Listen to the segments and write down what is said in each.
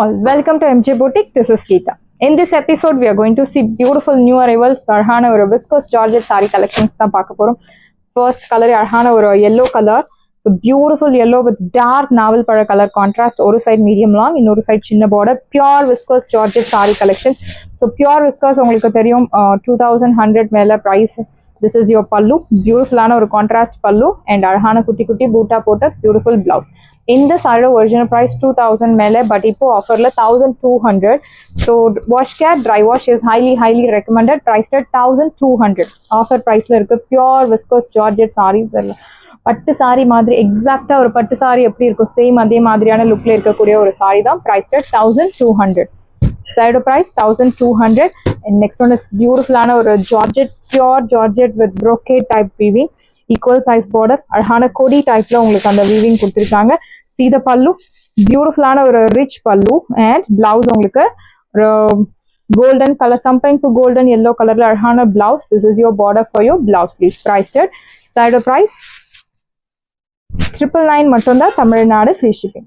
all, welcome to MJ Boutique. This is Geeta. In this episode, we are going to see beautiful new arrivals. Arhana or viscose Georgette saree collections. First color Arhana or yellow color. So beautiful yellow with dark navel para color contrast. One side medium long, another side chinna border. Pure viscose Georgette saree collections. So pure viscose ungalku theriyum 2100 mela price. This is your pallu. Beautiful or contrast pallu and Arhana kutti kutti boota pota beautiful blouse. In the saree original price 2000 mele, but ipo offer la 1200. So wash care dry wash is highly recommended. Priced at 1200. Offer price la irukku pure viscose Georgette sarees alla. பட்டு sorry மாதிரி எக்ஸாக்டா ஒரு பட்டு sorry எப்படி இருக்கும் same அதே மாதிரியான லுக்ல இருக்கக்கூடிய ஒரு சாரி தான் priced at 1200. Side price 1200. And next one is beautiful ஒரு Georgette, pure Georgette with brocade type weaving. Equal size border. Arhana Kodi type la உங்களுக்கு அந்த weaving கொடுத்திருக்காங்க. See the pallu. Beautiful ஒரு rich pallu and blouse உங்களுக்கு golden color, something to golden yellow color Arhana blouse. This is your border for your blouse piece. Priced at side price 999 மட்டும் தான் Tamil Nadu free shipping.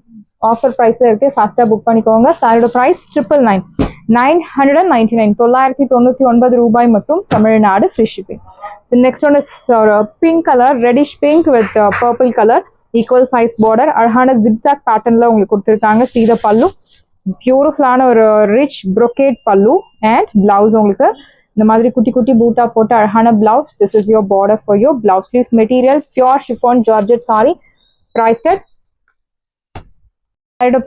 Offer price இருக்கு ஃபாஸ்டா book பண்ணிக்கோங்க. சாரியோட price 999 999 ரூபாய் மட்டும் Tamil Nadu free shipping. So next one is pink color, reddish pink with purple color, equal size border. Arhana zigzag pattern la உங்களுக்கு கொடுத்திருக்காங்க. See the pallu. Beautiful ஒரு rich brocade pallu and blouse உங்களுக்கு இந்த மாதிரி குட்டி குட்டி பூட்டா போட்ட அழகான blouse. This is your border for your blouse piece. Material pure chiffon Georgette saree. Priced at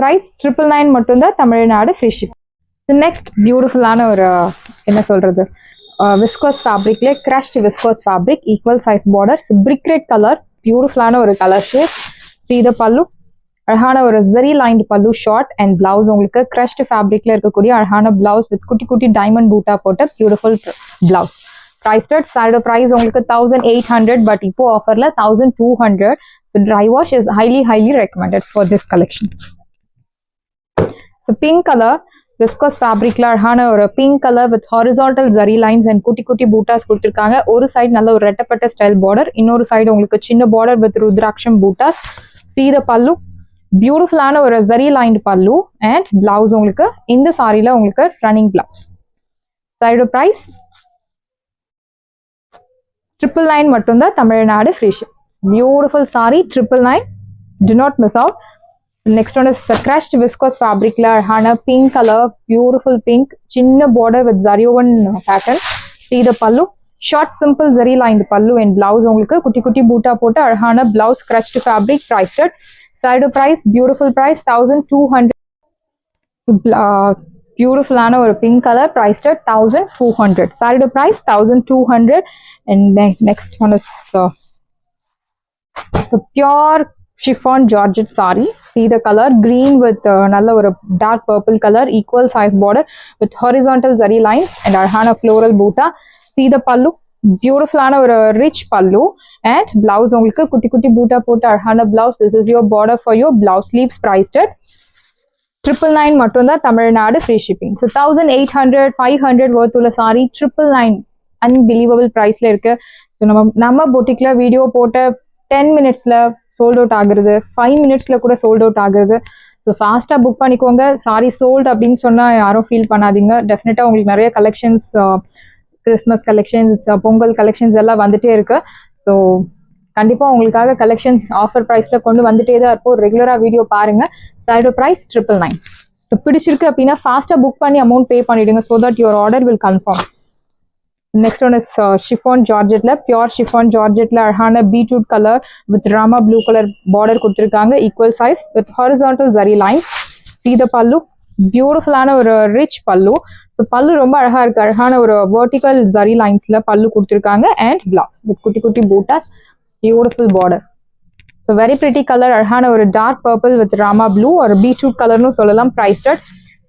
price 999 மட்டும் தான் Tamil Nadu free shipping. The next beautiful ஒரு என்ன சொல்றது viscose fabricல crushed viscose fabric, equal size border, brick red color, beautiful ஒரு color shade. See the pallu. அழகான ஒரு zari lined pallu short and blouse உங்களுக்கு crushed fabricல இருக்கக்கூடிய அழகான blouse with குட்டி குட்டி diamond பூட்டா போட்ட beautiful blouse. Priced at side price உங்களுக்கு 1800, but இப்போ ஆஃபர்ல 1200. So dry wash is highly recommended for this collection. So pink color viscose fabricல அழகான ஒரு pink color with horizontal zari lines and குட்டி குட்டி பூட்டாஸ் கொடுத்திருக்காங்க. ஒரு சைடு நல்ல ஒரு ரெட்டப்பட்ட ஸ்டைல் border, இன்னொரு சைடு உங்களுக்கு சின்ன border with rudraksha buttas. See the pallu. Beautiful ஒரு zari lined pallu and blouse உங்களுக்கு இந்த சாரில உங்களுக்கு running blouse. Side price 999 மட்டும் தான் Tamil Nadu free ship. Beautiful saree 999. Do not miss out. Next one is crushed viscose fabric la Arhana pink color, beautiful pink, chinna border with zari woven pattern. See the pallu. Short simple zari lined pallu and blouse உங்களுக்கு குட்டி குட்டி பூட்டா போட்ட Arhana blouse crushed fabric. Priced at side price beautiful price 1200. Beautiful ஒரு pink color priced at 1200. Side price 1200. And next one is the pure chiffon Georgette saree. See the color green with நல்ல ஒரு dark purple color, equal size border with horizontal zari lines and Arhana floral boota. See the pallu. Beautiful ஒரு rich pallu and blouse உங்களுக்கு குட்டி குட்டி பூட்டா போட்ட அழகான blouse. This is your border for your blouse. Sleeves priced at 999 மட்டும் தான் Tamil Nadu free shipping. So 1800 500 worth உள்ள saree 999 unbelievable priceல இருக்கு. So நம்ம boutique ல வீடியோ போட்ட 10 minutesல sold out ஆகுறது, 5 minutesல கூட sold out ஆகுறது. So ஃபாஸ்டா புக் பண்ணிக்கோங்க. சாரி sold அப்படின்னு சொன்னா யாரும் ஃபீல் பண்ணாதீங்க. டெஃபினட்டா உங்களுக்கு நிறைய collections, Christmas collections, Pongal collections எல்லாம் வந்துட்டே இருக்கு. ஸோ கண்டிப்பா உங்களுக்காக கலெக்ஷன்ஸ் ஆஃபர் பிரைஸ்ல கொண்டு வந்துட்டே தான் இருப்போம். ரெகுலரா வீடியோ பாருங்க. Side price 999. ஸோ பிடிச்சிருக்கு அப்படின்னா ஃபாஸ்டா புக் பண்ணி அமௌண்ட் பே பண்ணிடுங்க. So that your order will confirm. Next one is chiffon Georgette la, pure chiffon Georgette la Arhana beetroot color with Rama blue color border கொடுத்திருக்காங்க. Equal size with horizontal zari lines. See the pallu. Beautiful ஒரு rich pallu. So pallu ரொம்ப அழகா இருக்கு. அழகான ஒரு vertical zari linesல pallu கொடுத்திருக்காங்க and blouse with குட்டி குட்டி buttas, beautiful border. So very pretty color. அழகான ஒரு dark purple with Rama blue or beetroot color னு சொல்லலாம். Priced at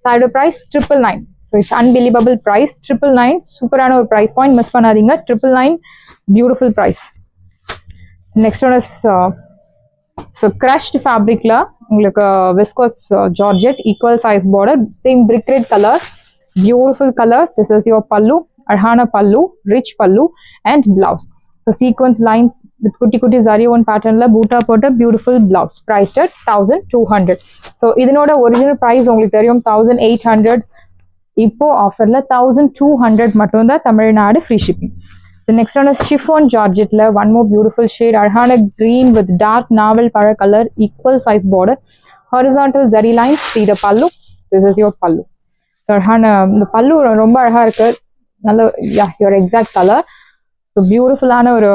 side price 999. So it's unbelievable price 999. சூப்பரான ஒரு price point, மிஸ் பண்ணாதீங்க. 999 beautiful price. Next one is so crushed fabric la உங்களுக்கு viscose Georgette, equal size border, same brick red color, beautiful color. This is your pallu, Arhana pallu, rich pallu and blouse. So sequence lines with kutti kutti zari one pattern la boota போட்ட beautiful blouse priced at 1200. So இதனோட original price உங்களுக்கு தெரியும் 1800. இப்போ ஆஃபர்ல 1200 மட்டும் தான் Tamil Nadu free shipping. The next one is chiffon georgette la one more beautiful shade அழகான green with dark navel பழ color equal size border horizontal zari lines. See the pallu. This is your pallu. So அழகான இந்த பல்லு ரொம்ப அழகா இருக்கு. நல்ல your exact color. So beautiful ஆன ஒரு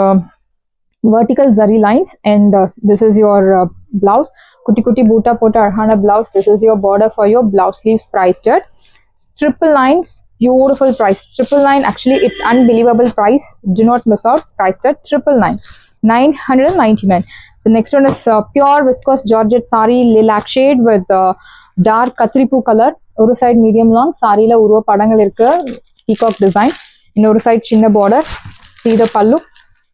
vertical zari lines and this is your blouse. Kutti kutti boota போட்ட அழகான blouse. This is your border for your blouse sleeves priced at triple lines. Beautiful price. Triple nine. Actually, it's unbelievable price. Do not miss out. Priced at 999. The next one is pure viscose georgette saree lilac shade with dark katripu color. ஒரு side medium long. சாரியில உருவ படங்கள் இருக்கு. Peacock design. இன்னொரு side சின்ன border. See the pallu.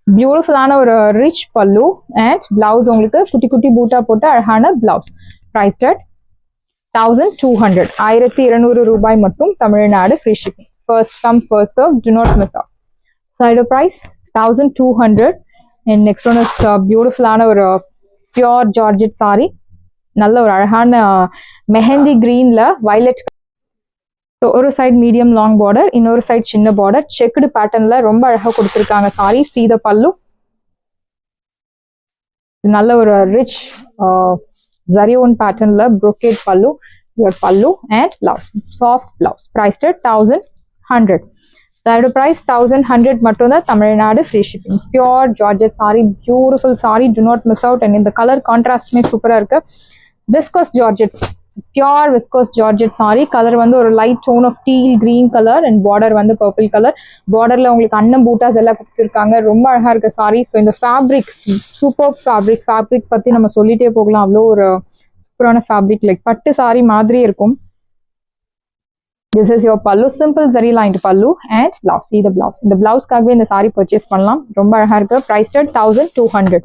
Beautiful ஆன ஒரு rich pallu and blouse உங்களுக்கு குட்டி குட்டி பூட்டா போட்ட அழகான blouse. Priced at 1200. 1200 ரூபாய் மட்டும் Tamil Nadu free shipping. First come first serve. Do not miss out. Side price 1200 and next one is beautiful ஆன ஒரு pure georgette saree. நல்ல ஒரு அழகான மெஹந்தி greenல violet. So ஒரு side medium long border, இன்னொரு side சின்ன border, checked patternல ரொம்ப அழகா கொடுத்திருக்காங்க saree. See the pallu. நல்ல ஒரு rich zari one patternல brocade pallu. Your pallu and blouse. Soft blouse. Priced at 1100. Side price 1100 மட்டும் தான் Tamil Nadu free shipping. Pure georgette saree. Beautiful saree. Do not miss out. And in the color contrast மே சூப்பரா இருக்கு. Viscose georgette. Pure viscose georgette saree. Color வந்து ஒரு light tone of teal green color and border வந்து purple color. Borderல உங்களுக்கு அன்னம் பூட்டாஸ் எல்லாம் கொடுத்திருக்காங்க. ரொம்ப அழகா இருக்கு saree. So இந்த fabric super fabric பத்தி நம்ம சொல்லிட்டே போகலாம். அவ்வளோ ஒரு சூப்பரான fabric like பட்டு saree மாதிரி இருக்கும். This is your pallu. Simple zari lined pallu and blouse. See the blouse. இந்த பிளவுஸ்க்காகவே இந்த saree purchase பண்ணலாம். ரொம்ப அழகா இருக்கு. Priced at 1200.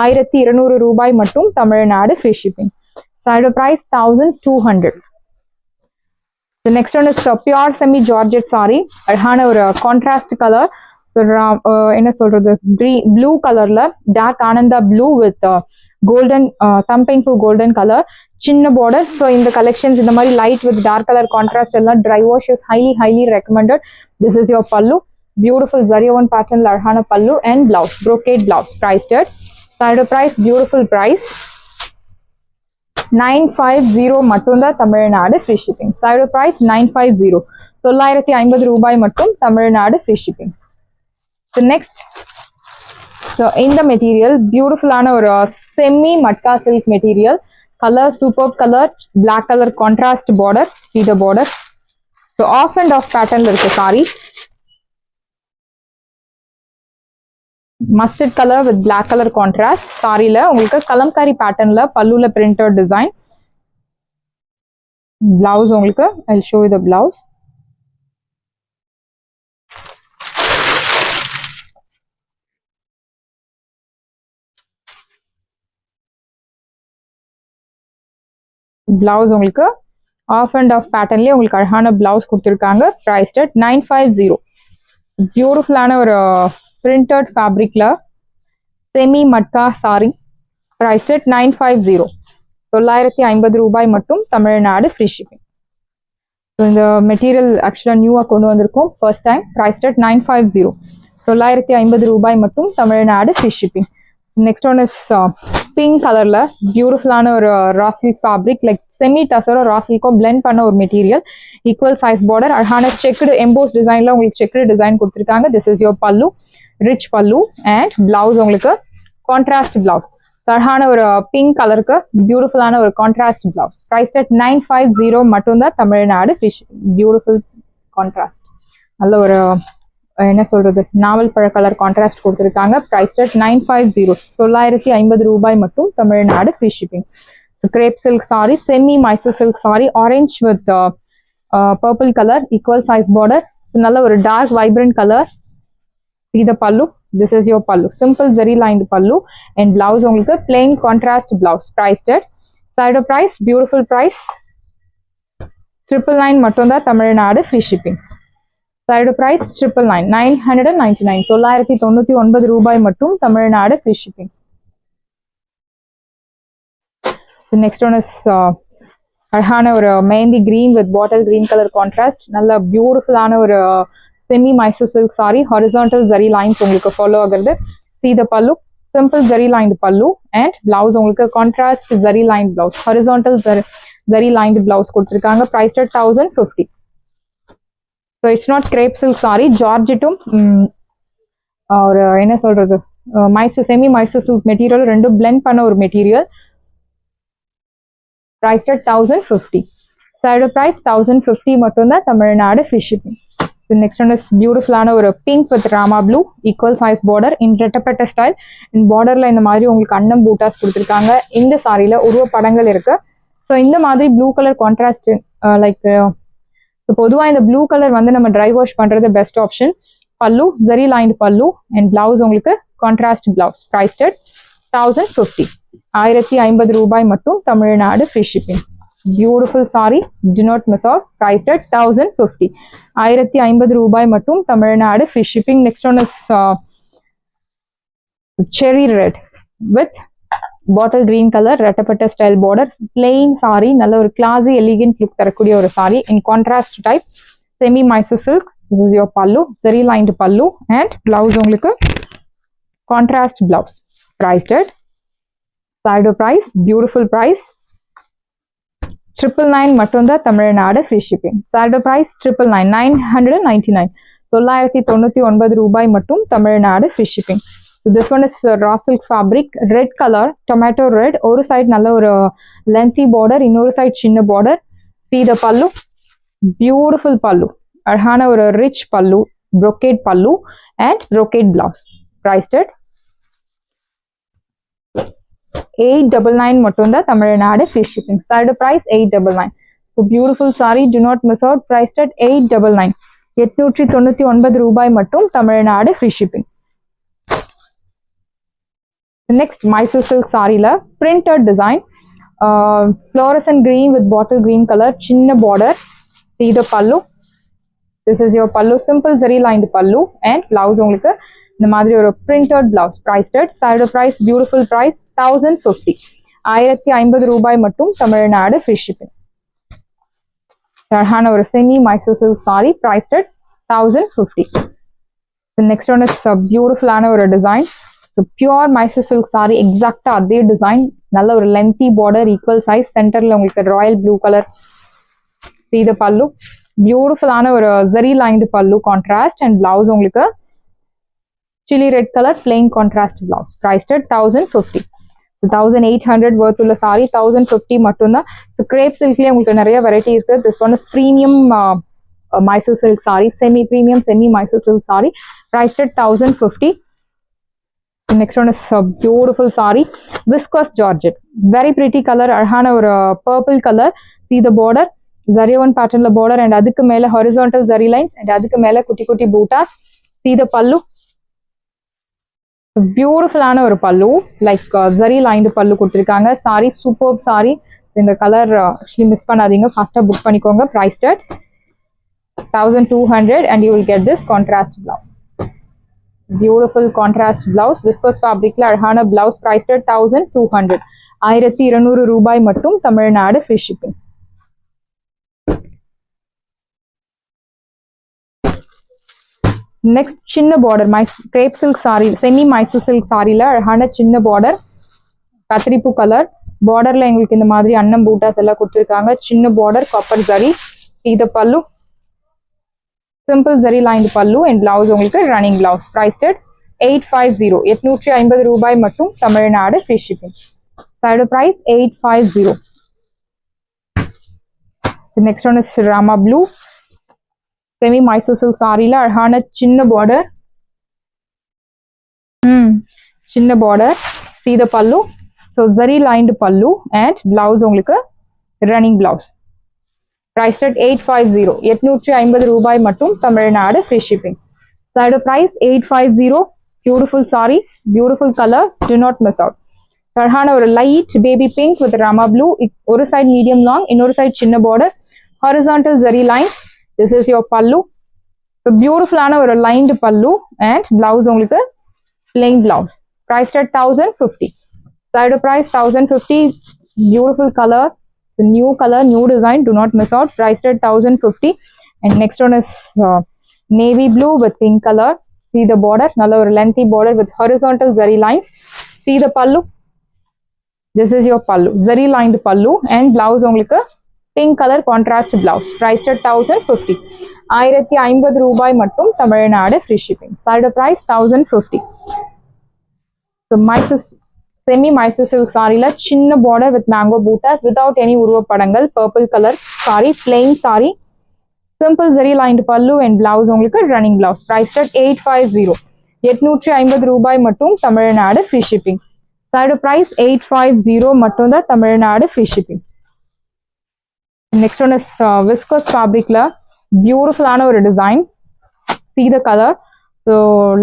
1200 ரூபாய் மட்டும் Tamil Nadu free shipping. Side price 1200. The next one is pure semi georgette saree. அழகான ஒரு contrast color. என்ன சொல்றது blue colorல dark ananda blue with golden something to golden color. சின்ன border. So இந்த collections இந்த மாதிரி light with dark color contrast எல்லாம் dry wash is highly recommended. This is your pallu. Beautiful zari one pattern அழகான pallu and blouse. Brocade blouse. Priced at side price beautiful price 950 மட்டும் தான் Tamil Nadu free shipping. Side price 950. 950 ரூபாய் மட்டும் Tamil Nadu free shipping. So next, so in the material beautiful ஆன ஒரு semi matka silk material. Color superb color, black color contrast border. See the border. So off and off pattern இருக்கு saree. Mustard color with black color contrast. சாரில உங்களுக்கு கலம்காரி பேட்டர்ன்ல பல்லுல printed design. Blouse உங்களுக்கு I'll show you the blouse. Blouse உங்களுக்கு off and off patternலயே உங்களுக்கு அழகான blouse கொடுத்திருக்காங்க. Priced at 950. Beautiful ஆன ஒரு printed fabricல semi matka saree. Priced at 950. 950 ரூபாய் மட்டும் தமிழ்நாடு free shipping. So இந்த மெட்டீரியல் ஆக்சுவலா நியூவா கொண்டு வந்திருக்கோம் first time. Priced at 950. 950 ரூபாய் மட்டும் Tamil Nadu free shipping. Next one is pink colorல beautiful ஆன ஒரு raw silk fabric like semi tussar raw silk blend பண்ண ஒரு மெட்டீரியல். Equal size border. அழகான checked embossed designல உங்களுக்கு checked design கொடுத்திருக்காங்க. This is your pallu. Rich pallu and blouse உங்களுக்கு contrast blouse. அழகான ஒரு பிங்க் கலருக்கு பியூட்டிஃபுல் ஆன ஒரு கான்ட்ராஸ்ட் பிளவுஸ். பிரைஸ்ட் அட் 950 மட்டும் தான் தமிழ்நாடு ஃபிஷ். பியூட்டிஃபுல் கான்ட்ராஸ்ட், நல்ல ஒரு என்ன சொல்றது நாவல் பழ கலர் கான்ட்ராஸ்ட் கொடுத்துருக்காங்க. Priced at 950. 950 ரூபாய் மட்டும் Tamil Nadu free shipping. Crepe silk sari, semi Mysore silk sari, orange with purple colour, equal size border, நல்ல ஒரு dark vibrant colour. See the pallu. This is your pallu. Simple zari lined pallu and blouse உங்களுக்கு plain contrast blouse. Priced at side price, beautiful price 999 மட்டும் தான் Tamil Nadu free shipping. Side price 999 999 999 ரூபாய் மட்டும் Tamil Nadu free shipping. The next one is அழகான ஒரு mehndi green with bottle green color contrast. நல்ல பியூட்டிஃபுல்லான ஒரு semi Mysore silk saree, horizontal zari lines உங்களுக்கு follow ஆகுது. See the pallu, simple zari lined pallu and blouse உங்களுக்கு contrast zari lined blouse, horizontal zari lined blouse கொடுத்திருக்காங்க. Priced at 1050. So it's not crepe silk saree, ஜார்ஜெட்டும் ஒரு என்ன சொல்றது Mysore semi Mysore silk material ரெண்டும் blend பண்ண ஒரு material. Priced at 1050. Side price 1050 மட்டும் தான் Tamil Nadu free shipping. The next one is பியூட்டிஃபுல்லான ஒரு pink with rama blue, equal size border in ரெட்டப்பட்ட ஸ்டைல். இந்த பார்டர்ல இந்த மாதிரி உங்களுக்கு அன்னம் பூட்டாஸ் கொடுத்துருக்காங்க. இந்த சாரியில உருவ படங்கள் இருக்கு. ஸோ இந்த மாதிரி blue colour contrast like so பொதுவாக இந்த ப்ளூ கலர் வந்து நம்ம ட்ரை வாஷ் பண்ணுறது பெஸ்ட் ஆப்ஷன். பல்லு ஜரி லைன்ட் பல்லு அண்ட் பிளவுஸ் உங்களுக்கு கான்ட்ராஸ்ட் பிளவுஸ். Priced at 1050. 1050 ரூபாய் மட்டும் Tamil Nadu free shipping. Beautiful saree, do not miss out. Priced at 1050. 1050 ரூபாய் மட்டும் Tamil Nadu free shipping. Next one is cherry red with bottle green color ரெட்டப்பட்ட style border, plain saree, நல்ல ஒரு classy elegant look தரக்கூடிய ஒரு saree in contrast type, semi Mysore silk. This is your pallu, zari lined pallu and blouse உங்களுக்கு contrast blouse. Priced at side price, beautiful price 999 மட்டும் தான் Tamil Nadu free shipping. Side price 999 999 999 ரூபாய் மட்டும் Tamil Nadu free shipping. So this one is raw silk fabric, red color, tomato red. ஒரு side நல்ல ஒரு lengthy border, இன்னொரு side சின்ன border. See the pallu, beautiful pallu, அழகான ஒரு rich pallu, brocade pallu and brocade blouse. Priced at 899 மட்டும் தான் Tamil Nadu free shipping. Side price 899. So beautiful saree, do not miss out. Priced at 899. 899 ரூபாய் மட்டும் Tamil Nadu free shipping. Next Mysore silk saree la printed design, fluorescent green with bottle green color, chinna border. See the pallu, this is your pallu, simple zari lined pallu and blouse உங்களுக்கு இந்த மாதிரி ஒரு printed blouse. Priced at side price, beautiful price 1050. 1050 ரூபாய் மட்டும் Tamil Nadu free shipping. அழகான ஒரு semi Mysore silk saree. Priced at 1050. The next one is a beautiful ஆன ஒரு design. So pure Mysore silk saree, exact அதே டிசைன், நல்ல ஒரு lengthy border, equal size, சென்டர்ல உங்களுக்கு Royal blue colour. See the pallu, beautiful ஆன ஒரு zari lined pallu contrast and blouse உங்களுக்கு chili red color plain contrast blouse. Priced at 1050. 1800 worth உள்ள saree 1050 மட்டும் தான். So crepe silkலயே உங்களுக்கு நிறைய வெரைட்டி இருக்கு. This one is premium Mysore silk saree, semi premium semi Mysore silk saree. Priced at 1050. The next one is a beautiful saree, viscose georgette, very pretty color, அழகான ஒரு purple color. See the border, zari-one patternல border and அதுக்கு மேல horizontal zari lines and அதுக்கு மேல குட்டி குட்டி bootas. See the pallu, beautiful ஆன ஒரு pallu, like zari lined pallu கொடுத்திருக்காங்க. saree superb saree. இந்த கலர் actually மிஸ் பண்ணாதீங்க, ஃபாஸ்டா புக் பண்ணிக்கோங்க. Priced at 1200 and you will get this contrast blouse. Beautiful contrast blouse, viscose fabric la அழகான blouse. Priced at 1200. 1200 ரூபாய் மட்டும் தமிழ்நாடு free shipping. Next சின்ன border, my crepe silk saree, semi Mysore silk saree la அழகான சின்ன border, கத்திரிப்பூ colour. பார்டர்ல உங்களுக்கு இந்த மாதிரி அன்னம் பூட்டாஸ் எல்லாம் கொடுத்திருக்காங்க. சின்ன border, copper zari. See the pallu, simple zari lined pallu and blouse உங்களுக்கு running blouse. Priced at 850. 850 ரூபாய் மட்டும் Tamil Nadu free shipping. Side price 850. The next one is rama blue, semi Mysore silk saree la அழகான சின்ன border, சின்ன border. See the pallu, so zari lined pallu and blouse உங்களுக்கு running blouse. Priced at 850. 850 ரூபாய் மட்டும் Tamil Nadu free shipping. Side price 850. Beautiful saree, beautiful color, do not miss out. அழகான ஒரு light baby pink with rama blue, ஒரு side medium long, இன்னொரு side சின்ன border, horizontal zari lines. This is your pallu. So beautiful ஆன ஒரு lined pallu and blouse உங்களுக்கு plain blouse. Priced at 1050. Side price 1050. Beautiful color. The new color, new design. Do not miss out. Priced at 1050. And next one is navy blue with pink color. See the border. Another lengthy border with horizontal zari lines. See the pallu. This is your pallu. Zari lined pallu and blouse உங்களுக்கு pink color contrast blouse. Priced at 1050. 1050 ரூபாய் மட்டும் Tamil Nadu free shipping. Side price 1050. So Mysore semi Mysore silk saree la chinna border with mango bootas without any uruva padangal. Purple color saree, plain saree. Simple zari lined pallu and blouse உங்களுக்கு running blouse. Priced at 850. 850 ரூபாய் மட்டும் Tamil Nadu free shipping. Side price 850 மட்டும் தான் Tamil Nadu free shipping. Next one is viscose fabric la beautiful ஆன ஒரு design. See the color. So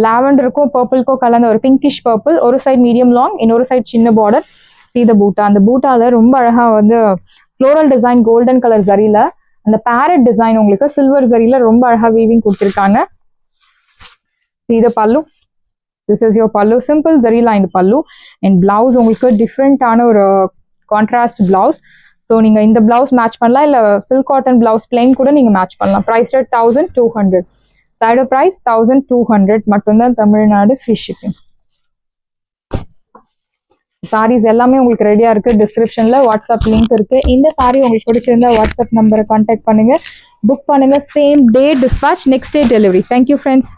lavender ko purple ko கலந்த ஒரு pinkish purple. ஒரு side medium long, இன்னொரு side சின்ன border. See the boota. அந்த bootala ரொம்ப அழகா வந்து floral design golden color zariல அந்த parrot design உங்களுக்கு silver zariல ரொம்ப அழகா weaving கொடுத்திருக்காங்க. See the pallu. This is your pallu. Simple zari lined pallu and blouse உங்களுக்கு different ஆன ஒரு contrast blouse. So நீங்க இந்த blouse match பண்ணலாம் இல்ல silk cotton blouse plain கூட நீங்க match பண்ணலாம். Priced at 1200. Side price 1200 மட்டும் தான் தமிழ்நாடு free shipping. sarees எல்லாமே உங்களுக்கு ரெடியா இருக்கு. டிஸ்கிரிப்ஷன்ல வாட்ஸ்அப் லிங்க் இருக்கு. இந்த saree உங்களுக்கு பிடிச்சிருந்தா வாட்ஸ்அப் நம்பரை கான்டாக்ட் பண்ணுங்க. புக் பண்ணுங்க. Same day dispatch, next day delivery. Thank you friends.